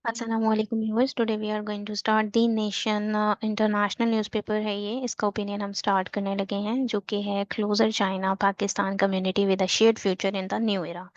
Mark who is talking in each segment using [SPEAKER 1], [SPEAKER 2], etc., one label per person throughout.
[SPEAKER 1] अस्सलामुअलैकुम viewers. Today we are going to start the nation international newspaper है ये। इसका ओपिनियन हम स्टार्ट करने लगे हैं, जो कि है closer China Pakistan community with a shared future in the new era.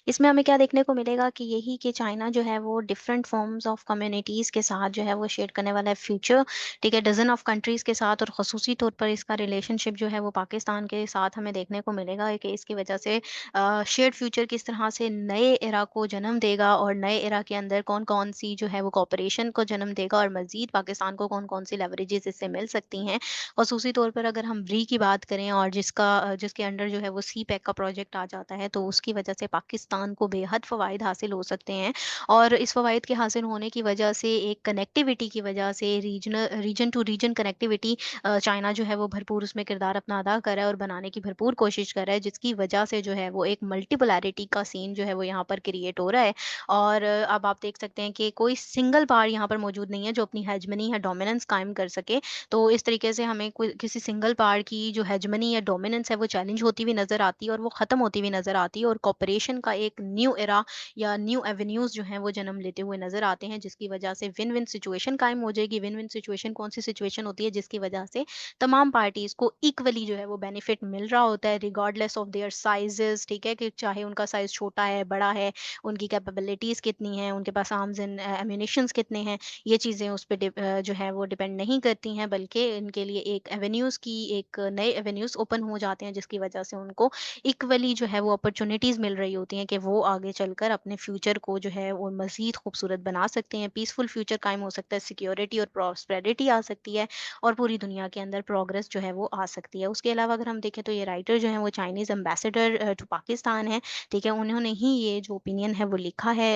[SPEAKER 1] इसमें हमें क्या देखने को मिलेगा कि यही कि चाइना जो है वो डिफरेंट फॉर्म्स ऑफ कम्युनिटीज़ के साथ जो है वो शेयर करने वाला है फ्यूचर। ठीक है, डजन ऑफ कंट्रीज़ के साथ, और ख़ुसूसी तौर पर इसका रिलेशनशिप जो है वो पाकिस्तान के साथ हमें देखने को मिलेगा कि इसकी वजह से शेयर्ड फ्यूचर किस तरह से नए एरा को जन्म देगा, और नए एरा के अंदर कौन-कौन सी जो है वो कोऑपरेशन को जन्म देगा, और मज़ीद पाकिस्तान को कौन-कौन सी लेवरेजेस इससे मिल सकती हैं। ख़ुसूसी तौर पर अगर हम ब्री की बात करें, और जिसके अंडर जो है वो सी पैक का प्रोजेक्ट आ जाता है, तो उसकी वजह से पाकिस्तान को बेहद फ़वाइद हासिल हो सकते हैं। और इस फ़वाइद के हासिल होने की वजह से, एक कनेक्टिविटी की वजह से, region to region connectivity, China जो है वो भरपूर उसमें किरदार अपना अदा कर रहा है और बनाने की भरपूर कोशिश कर रहा है, जिसकी वजह से जो है वो एक मल्टीपोलैरिटी का सीन जो है वो यहाँ पर क्रिएट हो रहा है। और अब आप देख सकते हैं कि कोई सिंगल पावर यहाँ पर मौजूद नहीं है जो अपनी हेजमनी या डोमिनेंस कायम कर सके। तो इस तरीके से हमें कोई किसी सिंगल पावर की जो हेजमनी या डोमिनेंस है वो चैलेंज होती हुई नजर आती है, और वो खत्म होती हुई नजर आती है, और कॉपरेशन का एक न्यू एरा या न्यू एवेन्यूज जो हैं वो जन्म लेते हुए नजर आते हैं, जिसकी वजह से विन विन सिचुएशन कायम हो जाएगी। विन विन सिचुएशन कौन सी सिचुएशन होती है? जिसकी वजह से तमाम पार्टीज को इक्वली जो है वो बेनिफिट मिल रहा होता है, रिगार्डलेस ऑफ देयर साइजेस। ठीक है, कि चाहे उनका साइज छोटा है, बड़ा है, उनकी कैपेबिलिटीज कितनी हैं, उनके पास आर्म्स एंड एम्यूनिशंस कितने हैं, ये चीज़ें उस पे जो है वो डिपेंड नहीं करती हैं, बल्कि इनके लिए एक नए एवेन्यूज ओपन हो जाते हैं, जिसकी वजह से उनको इक्वली जो है वो अपॉर्चुनिटीज मिल रही होती हैं कि वो आगे चलकर अपने फ्यूचर को जो है वो मजीद खूबसूरत बना सकते हैं। पीसफुल फ्यूचर कायम हो सकता है, सिक्योरिटी और प्रॉस्पेरिटी आ सकती है, और पूरी दुनिया के अंदर प्रोग्रेस जो है वो आ सकती है। उसके अलावा अगर हम देखें तो ये राइटर जो हैं वो चाइनीज़ एम्बेसडर टू पाकिस्तान है। ठीक है, उन्होंने ही ये जो ओपिनियन है वो लिखा है।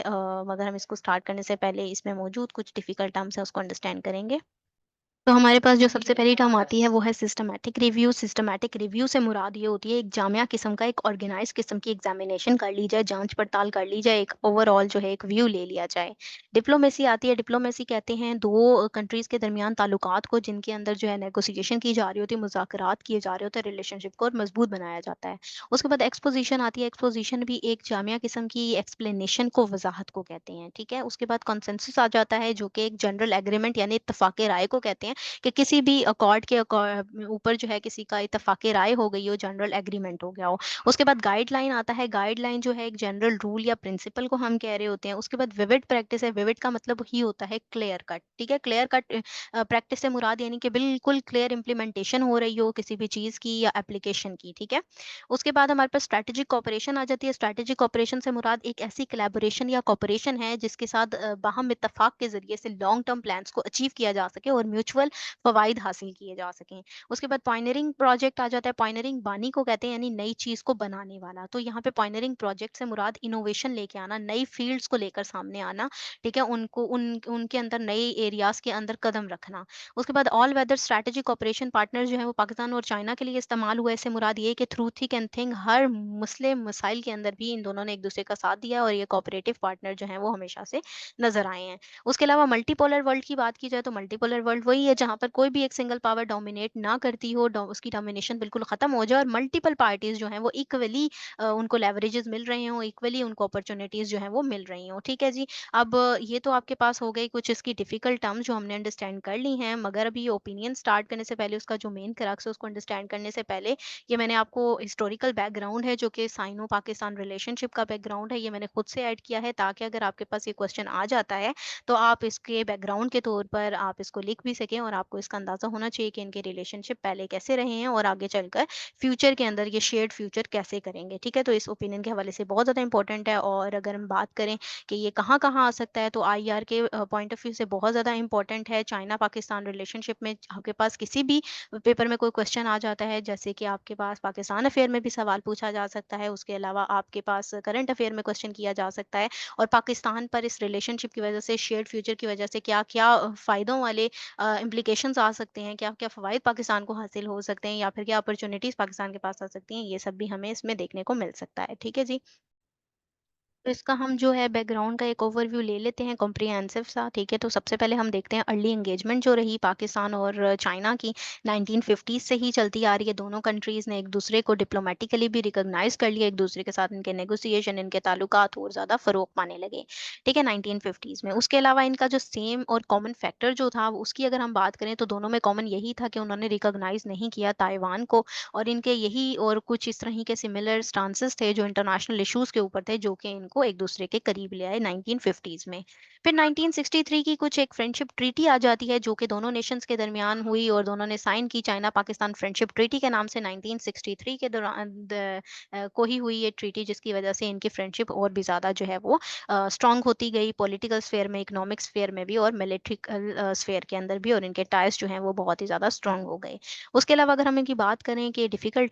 [SPEAKER 1] मगर हम इसको स्टार्ट करने से पहले इसमें मौजूद कुछ डिफिकल्ट टर्म्स है, उसको अंडरस्टैंड करेंगे। तो हमारे पास जो सबसे पहली टर्म आती है वो है सिस्टमैटिक रिव्यू। सिस्टमैटिक रिव्यू से मुराद ये होती है एक जामिया किस्म का, एक ऑर्गेनाइज किस्म की एग्जामिनेशन कर ली जाए, जांच पड़ताल कर ली जाए, एक ओवरऑल जो है एक व्यू ले लिया जाए। डिप्लोमेसी आती है। डिप्लोमेसी कहते हैं दो कंट्रीज के दरमियान ताल्लुकात को, जिनके अंदर जो है नेगोशिएशन की जा रही होती है, मुज़ाकरात किए जा रहे होते हैं, रिलेशनशिप को और मजबूत बनाया जाता है। उसके बाद एक्सपोजिशन आती है। एक्सपोजिशन भी एक जामिया किस्म की एक्सप्लेनेशन को, वजाहत को कहते हैं। ठीक है, उसके बाद कंसेंसस आ जाता है, जो कि एक जनरल एग्रीमेंट यानी इत्तफाक राय को कहते हैं, कि किसी भी अकॉर्ड के ऊपर जो है किसी का इत्तफाक राय हो गई हो, जनरल एग्रीमेंट हो गया हो। उसके बाद गाइडलाइन आता है। गाइडलाइन जो है एक जनरल रूल या प्रिंसिपल को हम कह रहे होते हैं। उसके बाद विविड प्रैक्टिस है। विविड का मतलब ही होता है क्लियर कट। ठीक है, क्लियर कट प्रैक्टिस से मुराद यानी कि बिल्कुल क्लियर इंप्लीमेंटेशन हो रही हो किसी भी चीज की या एप्लीकेशन की। ठीक है, उसके बाद हमारे पास स्ट्रैटेजिक कॉपरेशन आ जाती है। स्ट्रैटेजिक कॉपरेशन से मुराद एक ऐसी कोलैबोरेशन या कॉपरेशन है जिसके साथ बाहम इत्तफाक के जरिए से लॉन्ग टर्म प्लान्स को अचीव किया जा सके और म्यूचुअल फ़वाइद हासिल किए जा सकें। उसके बाद पायनियरिंग प्रोजेक्ट आ जाता है। पायनियरिंग बानी को कहते हैं, यानी नई चीज़ को बनाने वाला। तो यहाँ पे पायनियरिंग प्रोजेक्ट से मुराद इनोवेशन लेके आना, नई फील्ड्स को लेकर सामने आना। ठीक है, उनको उनके अंदर नए एरियाज़ के अंदर कदम रखना। उसके बाद all weather strategic operation partner जो है वो पाकिस्तान और चाइना के लिए इस्तेमाल हुआ है। इससे मुराद ये है कि थ्रू थिक एंड थिन हर मसले मसाइल के अंदर भी इन दोनों ने एक दूसरे का साथ दिया, और ये कोऑपरेटिव पार्टनर जो है वो हमेशा से नज़र आए हैं। उसके अलावा मल्टीपोलर वर्ल्ड की बात की जाए तो मल्टीपोलर वर्ल्ड वही है जहाँ पर कोई भी एक सिंगल पावर डोमिनेट ना करती हो, उसकी डोमिनेशन बिल्कुल खत्म हो जाए, और मल्टीपल पार्टीज जो हैं वो इक्वली उनको लेवरेजेस मिल रहे हों, इक्वली उनको अपॉर्चुनिटीज जो हैं वो मिल रही हों। ठीक है जी। अब ये तो आपके पास हो गई कुछ इसकी डिफिकल्ट टर्म्स जो हमने अंडरस्टैंड कर ली हैं, मगर अभी ओपिनियन स्टार्ट करने से पहले, उसका जो मेन क्रक्स है उसको अंडरस्टैंड करने से पहले, ये मैंने आपको हिस्टोरिकल बैकग्राउंड है जो कि साइनो पाकिस्तान रिलेशनशिप का बैकग्राउंड है, ये मैंने खुद से ऐड किया है, ताकि अगर आपके पास ये क्वेश्चन आ जाता है तो आप इसके बैकग्राउंड के तौर पर आप इसको लिख भी सकें, और आपको इसका अंदाज़ा होना चाहिए कि इनके रिलेशनशिप पहले कैसे रहे हैं, और आगे चलकर फ्यूचर के अंदर ये शेयर्ड फ्यूचर कैसे करेंगे। ठीक है, तो इस ओपिनियन के हवाले से बहुत ज़्यादा इंपॉर्टेंट है। और अगर हम बात करें कि ये कहाँ कहाँ आ सकता है, तो आईआर के पॉइंट ऑफ व्यू से बहुत ज़्यादा इंपॉर्टेंट है। चाइना पाकिस्तान रिलेशनशिप में आपके पास किसी भी पेपर में कोई क्वेश्चन आ जाता है, जैसे कि आपके पास पाकिस्तान अफेयर में भी सवाल पूछा जा सकता है, उसके अलावा आपके पास करंट अफेयर में क्वेश्चन किया जा सकता है, और पाकिस्तान पर इस रिलेशनशिप की वजह से, शेयर्ड फ्यूचर की वजह से क्या-क्या फ़ायदों वाले इम्प्लीकेशंस आ सकते हैं, क्या-क्या फ़वाइद पाकिस्तान को हासिल हो सकते हैं, या फिर क्या अपॉर्च्युनिटीज़ पाकिस्तान के पास आ सकती हैं, ये सब भी हमें इसमें देखने को मिल सकता है। ठीक है जी। तो इसका हम जो है बैकग्राउंड का एक ओवरव्यू ले लेते हैं कॉम्प्रिहेंसिव सा, ठीक है। तो सबसे पहले हम देखते हैं अर्ली एंगेजमेंट जो रही पाकिस्तान और चाइना की 1950 से ही चलती आ रही है। दोनों कंट्रीज ने एक दूसरे को डिप्लोमेटिकली भी रिकॉग्नाइज कर लिया, एक दूसरे के साथ इनके नेगोशिएशन, इनके ताल्लुकात और ज़्यादा फ़रोग पाने लगे, ठीक है, 1950s में। उसके अलावा इनका जो सेम और कॉमन फैक्टर जो था उसकी अगर हम बात करें तो दोनों में कॉमन यही था कि उन्होंने रिकॉग्नाइज नहीं किया ताइवान को, और इनके यही और कुछ इस तरह के सिमिलर स्टांसेस थे जो इंटरनेशनल इश्यूज के ऊपर थे, जो कि इनको एक दूसरे के करीब ले आए 1950s में। फिर 1963 की कुछ एक फ्रेंडशिप ट्रीटी आ जाती है जो कि दोनों नेशंस के दरमियान हुई और दोनों ने साइन की, चाइना पाकिस्तान फ्रेंडशिप ट्रीटी के नाम से 1963 के दौरान को ही हुई ये ट्रीटी, जिसकी वजह से इनकी फ्रेंडशिप और भी ज़्यादा जो है वो स्ट्रांग होती गई, पॉलिटिकल स्फेयर में, इकोनॉमिक स्फेयर में भी और मिलिट्रिकल स्फेयर के अंदर भी, और इनके टाइज जो हैं वो बहुत ही ज़्यादा स्ट्रांग हो गए। उसके अलावा अगर हम इनकी बात करें कि डिफिकल्ट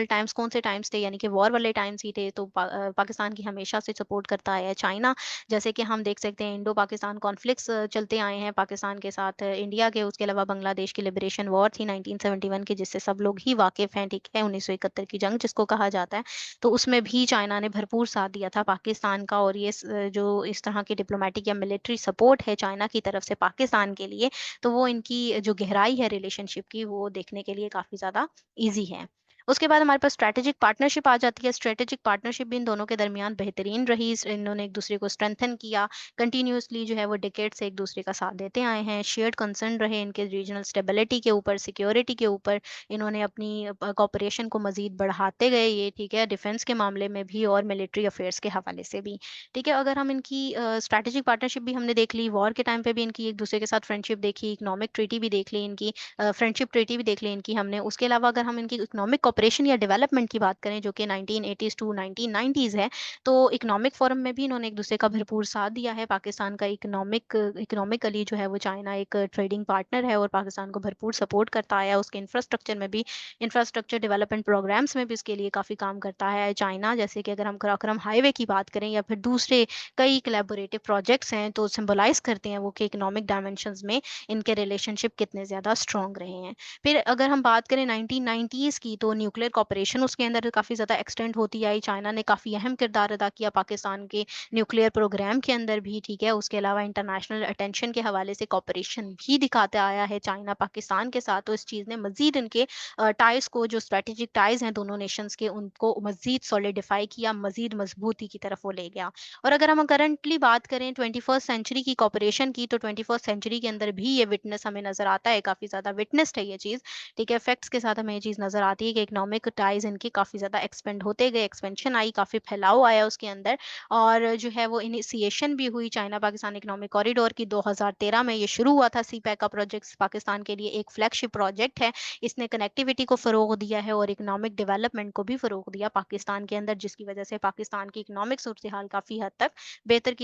[SPEAKER 1] टाइम्स कौन से टाइम्स थे, यानी कि वॉर वाले टाइम्स ही थे, तो पाकिस्तान की हमेशा से सपोर्ट करता आया है चाइना। जैसे कि हम देख सकते हैं इंडो पाकिस्तान कॉन्फ्लिक्ट्स चलते आए हैं पाकिस्तान के साथ इंडिया के। उसके अलावा बांग्लादेश की लिबरेशन वॉर थी 1971 की, जिससे सब लोग ही वाकिफ हैं, ठीक है, 1971 की जंग जिसको कहा जाता है। तो उसमें भी चाइना ने भरपूर साथ दिया था पाकिस्तान का, और ये जो इस तरह की डिप्लोमेटिक या मिलिट्री सपोर्ट है चाइना की तरफ से पाकिस्तान के लिए, तो वो इनकी जो गहराई है रिलेशनशिप की वो देखने के लिए काफ़ी ज़्यादा ईज़ी है। उसके बाद हमारे पास स्ट्रैटेजिक पार्टनरशिप आ जाती है। स्ट्रैटेजिक पार्टनरशिप भी इन दोनों के दरमियान बेहतरीन रही। इन्होंने एक दूसरे को स्ट्रेंथन किया, कंटिन्यूअसली जो है वो डिकेड से एक दूसरे का साथ देते आए हैं। शेयर्ड कंसर्न रहे इनके रीजनल स्टेबिलिटी के ऊपर, सिक्योरिटी के ऊपर। इन्होंने अपनी कॉपरेशन को मजीद बढ़ाते गए ये, ठीक है, डिफेंस के मामले में भी और मिलिट्री अफेयर्स के हवाले से भी, ठीक है। अगर हम इनकी स्ट्रैटेजिक पार्टनरशिप भी हमने देख ली, वॉर के टाइम पे भी इनकी एक दूसरे के साथ फ्रेंडशिप देखी, इकोनॉमिक ट्रीटी भी देख ली इनकी, फ्रेंडशिप ट्रीटी भी देख ली इनकी हमने। उसके अलावा अगर हम इनकी इकोनॉमिक कॉपरेशन या डेवलपमेंट की बात करें जो कि 1980s टू 1990s है, तो इकोनॉमिक फोरम में भी इन्होंने एक दूसरे का भरपूर साथ दिया है। पाकिस्तान का इकोनॉमिकली जो है वो चाइना एक ट्रेडिंग पार्टनर है और पाकिस्तान को भरपूर सपोर्ट करता आया है। उसके इंफ्रास्ट्रक्चर में भी, इंफ्रास्ट्रक्चर डेवलपमेंट प्रोग्राम्स में भी इसके लिए काफ़ी काम करता है चाइना। जैसे कि अगर हम कराकोरम हाईवे की बात करें या फिर दूसरे कई कोलैबोरेटिव प्रोजेक्ट्स हैं, तो सिंबलाइज करते हैं वो कि इकोनॉमिक डायमेंशंस में इनके रिलेशनशिप कितने ज़्यादा स्ट्रॉन्ग रहे हैं। फिर अगर हम बात करें 1990s की, तो न्यूक्लियर कॉपरेशन उसके अंदर काफ़ी ज़्यादा एक्सटेंड होती आई। चाइना ने काफ़ी अहम किरदार अदा किया पाकिस्तान के न्यूक्लियर प्रोग्राम के अंदर भी, ठीक है। उसके अलावा इंटरनेशनल अटेंशन के हवाले से कॉपरेशन भी दिखाता आया है चाइना पाकिस्तान के साथ। तो इस चीज़ ने मज़ीद इनके टाइज़ को, जो स्ट्रेटेजिक टाइज़ हैं दोनों नेशंस के, उनको मज़ीद सॉलिडिफाई किया, मज़ीद मजबूती की तरफ वो ले गया। और अगर हम करंटली बात करें 21st सेंचुरी की कॉपरेशन की, तो 21st सेंचुरी के अंदर भी ये विटनेस हमें नज़र आता है, काफ़ी ज़्यादा विटनेस्ड है ये चीज़, ठीक है। फैक्ट्स के साथ हमें ये चीज़ नज़र आती है कि इकोनॉमिक टाइज़ इनके काफ़ी ज़्यादा एक्सपेंड होते गए, एक्सपेंशन आई, काफ़ी फैलाव आया उसके अंदर, और जो है वो इनिशिएशन भी हुई चाइना पाकिस्तान इकोनॉमिक कॉरिडोर की। 2013 में ये शुरू हुआ था सीपैक का प्रोजेक्ट, पाकिस्तान के लिए एक फ्लैगशिप प्रोजेक्ट है। इसने कनेक्टिविटी को फ़रोग़ दिया है और इकोनॉमिक डेवलपमेंट को भी फ़रोग़ दिया पाकिस्तान के अंदर, जिसकी वजह से पाकिस्तान की इकोनॉमिक सूरत-ए-हाल काफ़ी हद तक बेहतरी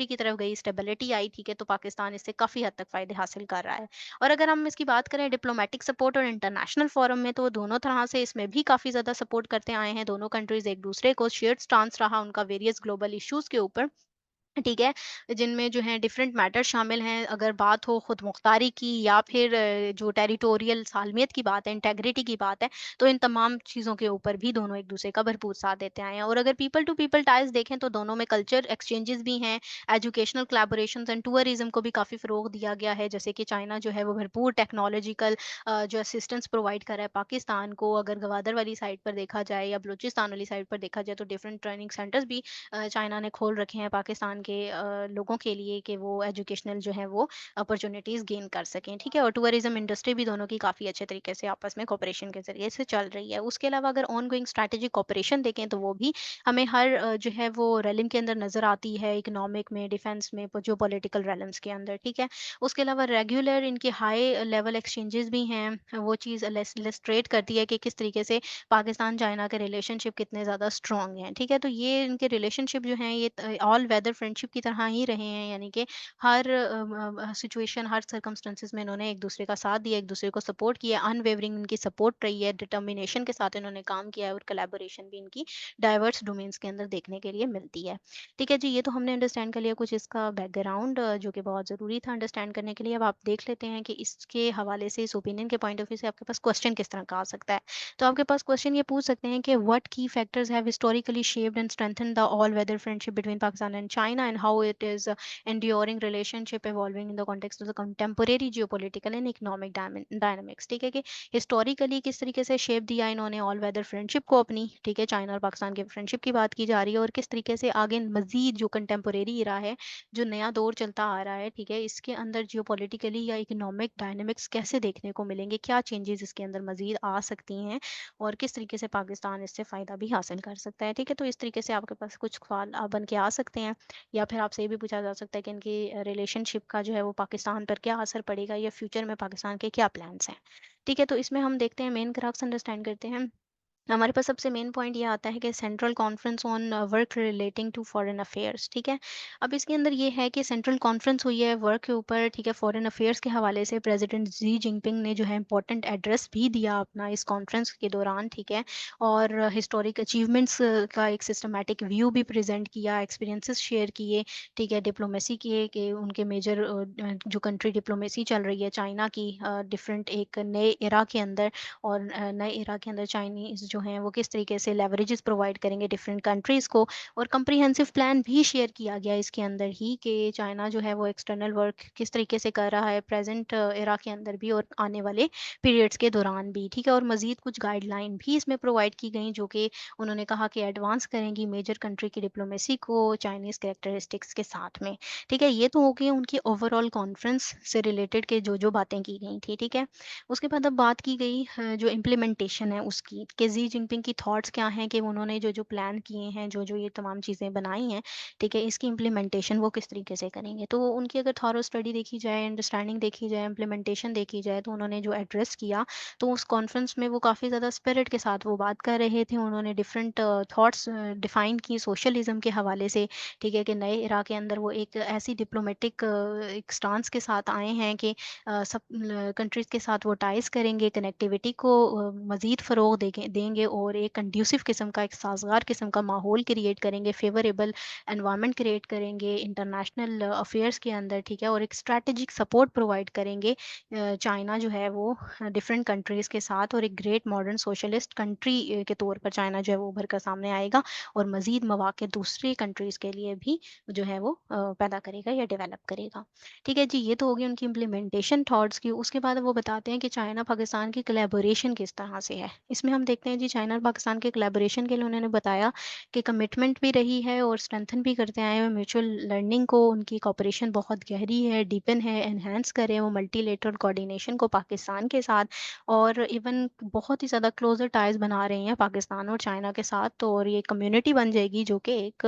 [SPEAKER 1] की तरफ गई, स्टेबिलिटी आई, ठीक है। तो पाकिस्तान इससे काफ़ी हद तक फ़ायदे हासिल कर रहा है। और अगर हम इसकी बात करें डिप्लोमेटिक सपोर्ट और इंटरनेशनल फोरम में, तो दोनों तरह से इसमें भी काफ़ी ज़्यादा सपोर्ट करते आए हैं। दोनों कंट्रीज़ एक दूसरे को, शेयर्ड स्टांस रहा उनका वेरियस ग्लोबल इश्यूज़ के ऊपर, ठीक है, जिनमें जो है डिफरेंट मैटर शामिल हैं। अगर बात हो खुद मुख्तारी की या फिर जो टेरिटोरियल सालमियत की बात है, इंटेग्रिटी की बात है, तो इन तमाम चीज़ों के ऊपर भी दोनों एक दूसरे का भरपूर साथ देते आए हैं। और अगर पीपल टू पीपल टाइज देखें तो दोनों में कल्चर एक्सचेंजेस भी हैं, एजुकेशनल कोलैबोरेशंस एंड टूरिज्म को भी काफ़ी फ़रोग दिया गया है। जैसे कि चाइना जो है वो भरपूर टेक्नोलॉजिकल जो असिस्टेंस प्रोवाइड कर रहा है पाकिस्तान को। अगर गवादर वाली साइड पर देखा जाए या बलूचिस्तान वाली साइड पर देखा जाए, तो डिफरेंट ट्रेनिंग सेंटर्स भी चाइना ने खोल रखे हैं पाकिस्तान के लोगों के लिए, कि वो एजुकेशनल जो है वो अपॉर्चुनिटीज़ गेन कर सकें, ठीक है। और टूरिज्म इंडस्ट्री भी दोनों की काफ़ी अच्छे तरीके से आपस में कोऑपरेशन के ज़रिए से चल रही है। उसके अलावा अगर ऑन गोइंग स्ट्रैटेजिक कोऑपरेशन देखें तो वो भी हमें हर जो है वो रेलम के अंदर नज़र आती है, इकोनॉमिक में, डिफेंस में, जो पॉलिटिकल रेलम्स के अंदर, ठीक है। उसके अलावा रेगुलर इनके हाई लेवल एक्सचेंजेस भी हैं। वो चीज़ इलस्ट्रेट करती है कि किस तरीके से पाकिस्तान चाइना के रिलेशनशिप कितने ज़्यादा स्ट्रॉन्ग हैं, ठीक है। तो ये इनके रिलेशनशिप जो हैं ये ऑल वेदर फ्रेंडशिप फ्रेंडशिप की तरह ही रहे हैं, यानी कि हर सिचुएशन, हर सर्कमस्टेंसेस में इन्होंने एक दूसरे का साथ दिया, एक दूसरे को सपोर्ट किया, अनवेवरिंग इनकी सपोर्ट रही है, डिटर्मिनेशन के साथ इन्होंने काम किया है और कोलैबोरेशन भी इनकी डाइवर्स डोमेन्स के अंदर देखने के लिए मिलती है। ठीक है जी, ये तो हमने अंडरस्टैंड कर लिया कुछ इसका बैकग्राउंड, जो कि बहुत ज़रूरी था अंडरस्टैंड करने के लिए। अब आप देख लेते हैं कि इसके हवाले से, इस ओपिनियन के पॉइंट ऑफ व्यू से आपके पास क्वेश्चन किस तरह का आ सकता है। तो आपके पास क्वेश्चन ये पूछ सकते हैं कि what key factors have historically shaped and strengthened the all weather friendship between Pakistan and China, and how it is enduring relationship evolving in the context of the contemporary geopolitical and economic dynamics। ठीक है कि historically किस तरीके से shape दिया इन्होंने all weather friendship को अपनी, ठीक है, चाइना और पाकिस्तान के फ्रेंडशिप की बात की जा रही है, और किस तरीके से आगे मजीद जो कंटेम्पोरेरी इरा है, जो नया दौर चलता आ रहा है, ठीक है, इसके अंदर जियोपॉलिटिकली या इकोनॉमिक डायनेमिक्स कैसे देखने को मिलेंगे, क्या चेंजेस इसके अंदर मजीद आ सकती हैं, और किस तरीके से पाकिस्तान इससे फ़ायदा भी हासिल कर सकता है। ठीक है, तो इस तरीके से आपके पास कुछ सवाल बन के आ सकते हैं, या फिर आपसे ये भी पूछा जा सकता है कि इनकी रिलेशनशिप का जो है वो पाकिस्तान पर क्या असर पड़ेगा, या फ्यूचर में पाकिस्तान के क्या प्लान्स हैं। ठीक है, तो इसमें हम देखते हैं, मेन क्रक्स अंडरस्टैंड करते हैं। हमारे पास सबसे मेन पॉइंट ये आता है कि central conference on work relating to foreign affairs. ठीक है, अब इसके अंदर ये है कि सेंट्रल कॉन्फ्रेंस हुई है वर्क के ऊपर, ठीक है, फॉरेन अफेयर्स के हवाले से प्रेसिडेंट जी जिनपिंग ने जो है इंपॉर्टेंट एड्रेस भी दिया अपना इस कॉन्फ्रेंस के दौरान। ठीक है, और हिस्टोरिक अचीवमेंट्स का एक सिस्टमेटिक व्यू भी प्रेजेंट किया, एक्सपीरियंसेस शेयर किए, ठीक है, डिप्लोमेसी किए कि उनके मेजर जो कंट्री डिप्लोमेसी चल रही है चाइना की डिफरेंट एक नए इरा के अंदर, और नए इरा के अंदर चाइनीज़ जो हैं वो किस तरीके से लेवरेजेस प्रोवाइड करेंगे डिफरेंट कंट्रीज़ को, और कम्प्रिहेंसिव प्लान भी शेयर किया गया इसके अंदर ही कि चाइना जो है वो एक्सटर्नल वर्क किस तरीके से कर रहा है प्रेजेंट इरा के अंदर भी और आने वाले पीरियड्स के दौरान भी। ठीक है, और मज़ीद कुछ गाइडलाइन भी इसमें प्रोवाइड की गई जो कि उन्होंने कहा कि एडवांस करेंगी मेजर कंट्री की डिप्लोमेसी को चाइनीज़ कैरेक्टरिस्टिक्स के साथ में। ठीक है, ये तो हो गई उनकी ओवरऑल कॉन्फ्रेंस से रिलेटेड के जो जो बातें की गई थी। ठीक है, उसके बाद अब बात की गई जो इम्प्लीमेंटेशन है उसकी, कि ज़ी जिनपिंग की थॉट्स क्या हैं, कि उन्होंने जो जो प्लान किए हैं, जो जो ये तमाम चीज़ें बनाई हैं, ठीक है, इसकी इम्प्लीमेंटेशन वो किस तरीके से करेंगे। तो उनकी अगर थॉरो स्टडी देखी जाए, अंडरस्टैंडिंग देखी जाए, इम्प्लीमेंटेशन देखी जाए, तो उन्होंने जो एड्रेस किया, तो उस कॉन्फ्रेंस में वो काफ़ी ज़्यादा स्पिरिट के साथ वो बात कर रहे थे। उन्होंने डिफरेंट थॉट्स डिफाइन की सोशलिज्म के हवाले से, ठीक है, कि नए इरा के अंदर वो एक ऐसी डिप्लोमेटिक एक स्टांस के साथ आए हैं कि सब कंट्रीज़ के साथ वो टाइज़ करेंगे, कनेक्टिविटी को मज़ीद फ़रोग़ देंगे और एक कंड्यूसिव किस्म का, एक साज़गार किस्म का माहौल क्रिएट करेंगे, फ़ेवरेबल एनवायरनमेंट क्रिएट करेंगे इंटरनेशनल अफ़ेयर्स के अंदर। ठीक है, और एक स्ट्रैटेजिक सपोर्ट प्रोवाइड करेंगे चाइना जो है वो डिफरेंट कंट्रीज़ के साथ, और एक ग्रेट मॉडर्न सोशलिस्ट कंट्री के तौर पर चाइना जो है वो उभर कर सामने आएगा, और मज़ीद मौक़े दूसरी कंट्रीज़ के लिए भी जो है वो पैदा करेगा या डेवलप करेगा। ठीक है जी, ये तो हो गई उनकी इम्प्लीमेंटेशन थॉट्स की। उसके बाद वो बताते हैं कि चाइना पाकिस्तान की कोलैबोरेशन किस तरह से है। इसमें हम देखते हैं जी, चाइना और पाकिस्तान के कोलैबोरेशन के लिए उन्होंने बताया कि कमिटमेंट भी रही है और स्ट्रेंथन भी करते आए हैं म्यूचुअल लर्निंग को, उनकी कोऑपरेशन बहुत गहरी है, डीपन है, एनहांस करें वो मल्टीलेटरल कोऑर्डिनेशन को पाकिस्तान के साथ, और इवन बहुत ही ज़्यादा क्लोज़र टाइज़ बना रहे हैं पाकिस्तान और चाइना के साथ। तो और ये कम्युनिटी बन जाएगी जो कि एक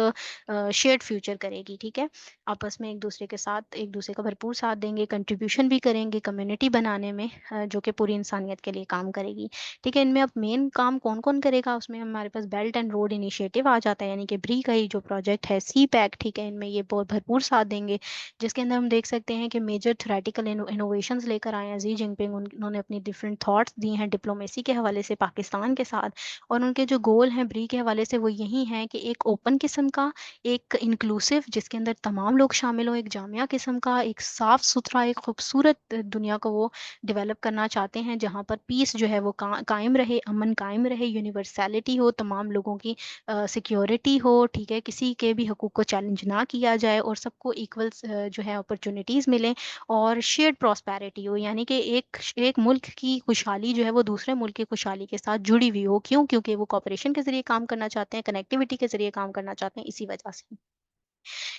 [SPEAKER 1] शेयर्ड फ्यूचर करेगी। ठीक है, आपस में एक-दूसरे के साथ एक-दूसरे का भरपूर साथ देंगे, कंट्रीब्यूशन भी करेंगे कम्युनिटी बनाने में, जो कि पूरी इंसानियत के लिए काम करेगी। ठीक है, इनमें अब मेन काम कौन-कौन करेगा, उसमें हमारे पास बेल्ट एंड रोड इनिशिएटिव आ जाता है, यानी कि ब्री का ही जो प्रोजेक्ट है, सीपैक, ठीक है, इनमें ये बहुत भरपूर साथ देंगे, जिसके अंदर हम देख सकते हैं कि मेजर थ्योरेटिकल इनोवेशंस लेकर आए हैं ज़ी जिनपिंग। उन्होंने अपनी डिफरेंट थॉट्स दी हैं डिप्लोमेसी के हवाले से पाकिस्तान के साथ, और उनके जो गोल हैं ब्री के हवाले से वो यही हैं कि एक ओपन किस्म का, एक इंक्लूसिव जिसके अंदर तमाम लोग शामिल हों, एक जामिया किस्म का, एक साफ-सुथरा, एक खूबसूरत दुनिया को वो डेवलप करना चाहते हैं, जहाँ पर पीस जो है वो कायम रहे, अमन कायम रहे, यूनिवर्सैलिटी हो, तमाम लोगों की सिक्योरिटी हो, ठीक है, किसी के भी हकूक़ को चैलेंज ना किया जाए, और सबको इक्वल्स जो है अपॉर्च्युनिटीज़ मिलें, और शेयर्ड प्रॉस्पेरिटी हो, यानी कि एक मुल्क की खुशहाली जो है वो दूसरे मुल्क की खुशहाली के साथ जुड़ी हुई हो। क्यों? क्योंकि वो कोऑपरेशन के ज़रिए काम करना चाहते हैं, कनेक्टिविटी के ज़रिए काम करना चाहते हैं, इसी वजह से।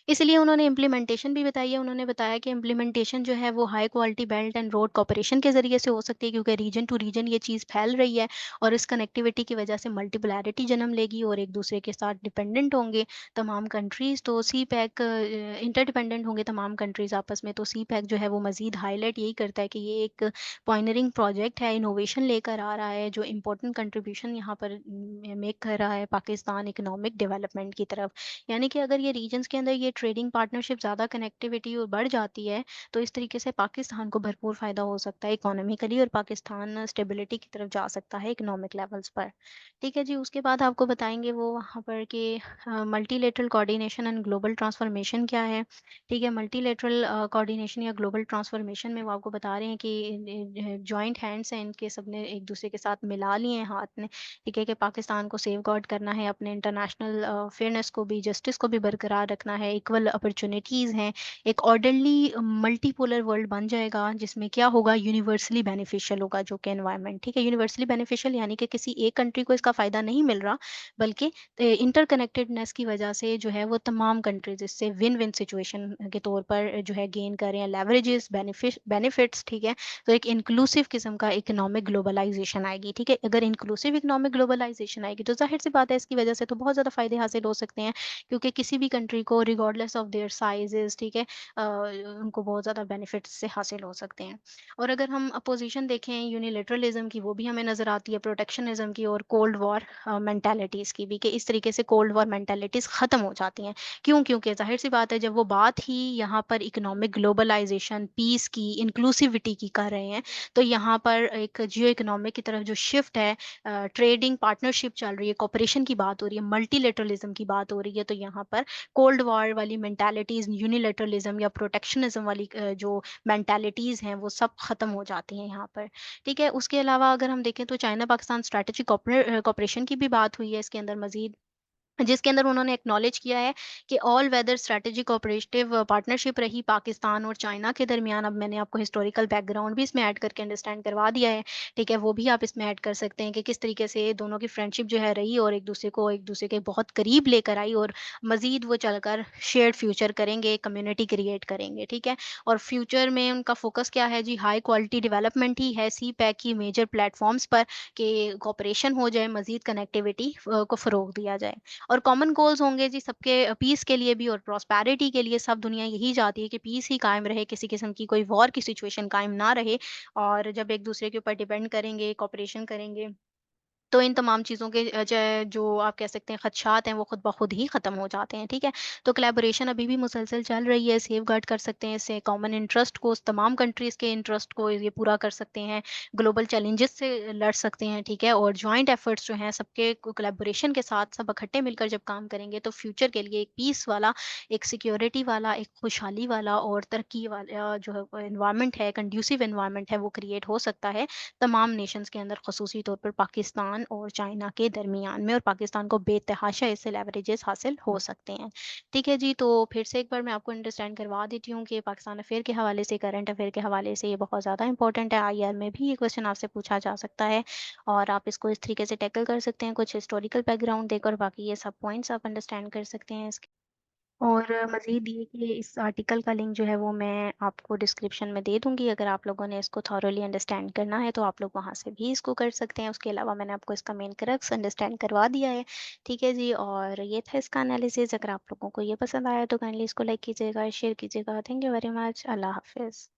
[SPEAKER 1] इसलिए उन्होंने इम्प्लीमेंटेशन भी बताई है। उन्होंने बताया कि इम्प्लीमेंटेशन जो है वो high quality belt and road cooperation के ज़रिए से हो सकती है, क्योंकि रीजन टू रीजन ये चीज़ फैल रही है, और इस कनेक्टिविटी की वजह से मल्टीपोलैरिटी जन्म लेगी, और एक दूसरे के साथ डिपेंडेंट होंगे तमाम कंट्रीज़। तो सी पैक इंटरडिपेंडेंट होंगे तमाम कंट्रीज़ आपस में। तो सी पैक जो है वो मज़ीद हाईलाइट यही करता है कि ये एक पायनियरिंग प्रोजेक्ट है, इनोवेशन लेकर आ रहा है, जो इम्पोर्टेंट कंट्रीब्यूशन यहाँ पर मेक कर रहा है पाकिस्तान इकोनॉमिक डेवलपमेंट की तरफ। यानी कि अगर ये रीजन्स के के अंदर ये ट्रेडिंग पार्टनरशिप ज़्यादा कनेक्टिविटी और बढ़ जाती है, तो इस तरीके से पाकिस्तान को भरपूर फ़ायदा हो सकता है इकोनॉमिकली, और पाकिस्तान स्टेबिलिटी की तरफ जा सकता है इकोनॉमिक लेवल्स पर। ठीक है जी, उसके बाद आपको बताएँगे वो वहाँ पर कि multilateral coordination and global transformation क्या है। ठीक है, मल्टीलेटरल कोऑर्डिनेशन या ग्लोबल ट्रांसफॉर्मेशन में वो आपको बता रहे हैं कि जॉइंट हैंड्स हैं इनके, सबने एक दूसरे के साथ मिला लिए हैं हाथ ने। ठीक है, कि पाकिस्तान को सेफ गार्ड करना है, अपने इंटरनेशनल फेयरनेस को भी, जस्टिस को भी बरकरार रखना है, इक्वल अपॉर्चुनिटीज़ हैं, एक ऑर्डरली मल्टीपोलर वर्ल्ड बन जाएगा जिसमें क्या होगा, यूनिवर्सली बेनिफिशियल होगा जो कि एनवायरनमेंट। ठीक है, यूनिवर्सली बेनिफिशियल यानी कि किसी एक कंट्री को इसका फ़ायदा नहीं मिल रहा, बल्कि इंटरकनेक्टेडनेस की वजह से जो है वो तमाम कंट्रीज इससे विन विन सिचुएशन के तौर पर जो है गेन कर रहे हैं, लेवरेजेस बेनिफिट्स। ठीक है, तो एक इंक्लूसिव किस्म का इकोनॉमिक ग्लोबलाइजेशन आएगी। ठीक है, अगर इंक्लूसिव इकोनॉमिक ग्लोबलाइजेशन आएगी तो जाहिर सी बात है इसकी वजह से तो बहुत ज़्यादा फायदे हासिल हो सकते हैं, क्योंकि किसी भी कंट्री को रिगार्डलेस ऑफ देयर साइजेस, ठीक है, उनको बहुत ज़्यादा बेनिफिट्स से हासिल हो सकते हैं। और अगर हम अपोजिशन देखें यूनिलेटरलिज्म की, वो भी हमें नज़र आती है, प्रोटेक्शनिज्म की और कोल्ड वॉर मेंटालिटीज़ की भी, कि इस तरीके से कोल्ड वॉर मेंटालिटीज़ ख़त्म हो जाती हैं। क्यों? क्योंकि ज़ाहिर-सी बात है जब वो बात ही यहाँ पर इकोनॉमिक ग्लोबलाइज़ेशन, पीस की, इंक्लूसिविटी की कर रहे हैं, तो यहाँ पर एक जियो इकोनॉमिक की तरफ जो शिफ्ट है, ट्रेडिंग पार्टनरशिप चल रही है, कोऑपरेशन की बात हो रही है, मल्टीलेटरलिज़्म की बात हो रही है, तो यहाँ पर कोल्ड वॉर वाली मेंटालिटीज़, यूनिलेटरलिज़्म या प्रोटेक्शनिज़्म वाली जो मेंटालिटीज़ हैं, वो सब ख़त्म हो जाती हैं यहाँ पर। ठीक है, उसके अलावा अगर हम देखें तो चाइना पाकिस्तान स्ट्रैटेजिक कोऑपरेशन की भी बात हुई है इसके अंदर मज़ीद, जिसके अंदर उन्होंने एक्नॉलेज किया है कि all weather strategic cooperative partnership रही पाकिस्तान और चाइना के दरमियान। अब मैंने आपको हिस्टोरिकल बैकग्राउंड भी इसमें ऐड करके अंडरस्टैंड करवा दिया है। ठीक है, वो भी आप इसमें ऐड कर सकते हैं कि किस तरीके से दोनों की फ्रेंडशिप जो है रही और एक दूसरे के बहुत करीब लेकर आई, और मजीद वो चलकर शेयर्ड फ्यूचर करेंगे, कम्युनिटी क्रिएट करेंगे। ठीक है, और फ्यूचर में उनका फोकस क्या है जी, हाई क्वालिटी डेवलपमेंट ही है, सी पैक की मेजर प्लेटफॉर्म्स पर, कि कॉपरेशन हो जाए, मजीद कनेक्टिविटी को फ़रोग दिया जाए। और कॉमन गोल्स होंगे जी सबके, पीस के लिए भी और प्रॉस्पेरिटी के लिए। सब दुनिया यही चाहती है कि पीस ही कायम रहे, किसी किस्म की कोई वॉर की सिचुएशन कायम ना रहे। और जब एक दूसरे के ऊपर डिपेंड करेंगे, कोऑपरेशन करेंगे, तो इन तमाम चीज़ों के जो आप कह सकते हैं खदशात हैं, वो खुद ब खुद ही ख़त्म हो जाते हैं। ठीक है? तो कोलैबोरेशन अभी भी मुसलसल चल रही है, सेफगार्ड कर सकते हैं इससे कॉमन इंटरेस्ट को, तमाम कंट्रीज़ के इंटरेस्ट को ये पूरा कर सकते हैं, ग्लोबल चैलेंजेस से लड़ सकते हैं। ठीक है? और जॉइंट एफर्ट्स जो हैं सबके कोलैबोरेशन के साथ सब इकट्ठे मिलकर जब काम करेंगे, तो फ्यूचर के लिए एक पीस वाला, एक सिक्योरिटी वाला, एक खुशहाली वाला और तरक्की वाला जो है एनवायरनमेंट है, कंड्यूसिव एनवायरनमेंट है, वो क्रिएट हो सकता है तमाम नेशंस के अंदर, ख़ुसूसी तौर पर पाकिस्तान और चाइना के दरमियान में, और पाकिस्तान को बेतहाशा इससे लेवरेजेस हासिल हो सकते हैं। ठीक है जी, तो फिर से एक बार मैं आपको अंडरस्टैंड करवा देती हूँ कि पाकिस्तान अफेयर के हवाले से, करंट अफेयर के हवाले से ये बहुत ज़्यादा इंपॉर्टेंट है। आईआर में भी ये क्वेश्चन आपसे पूछा जा सकता है, और आप इसको इस तरीके से टैकल कर सकते हैं, कुछ हिस्टोरिकल बैकग्राउंड देकर, बाकी ये सब पॉइंट्स आप अंडरस्टैंड कर सकते हैं इसके। और मज़ीद ये कि इस आर्टिकल का लिंक जो है वो मैं आपको डिस्क्रिप्शन में दे दूँगी। अगर आप लोगों ने इसको थॉरोली अंडरस्टैंड करना है तो आप लोग वहाँ से भी इसको कर सकते हैं। उसके अलावा मैंने आपको इसका मेन क्रक्स अंडरस्टैंड करवा दिया है। ठीक है जी, और ये था इसका एनालिसिस। अगर आप लोगों को ये पसंद आया तो काइंडली इसको लाइक कीजिएगा, शेयर कीजिएगा। Thank you very much. अल्लाह हाफ़िज़।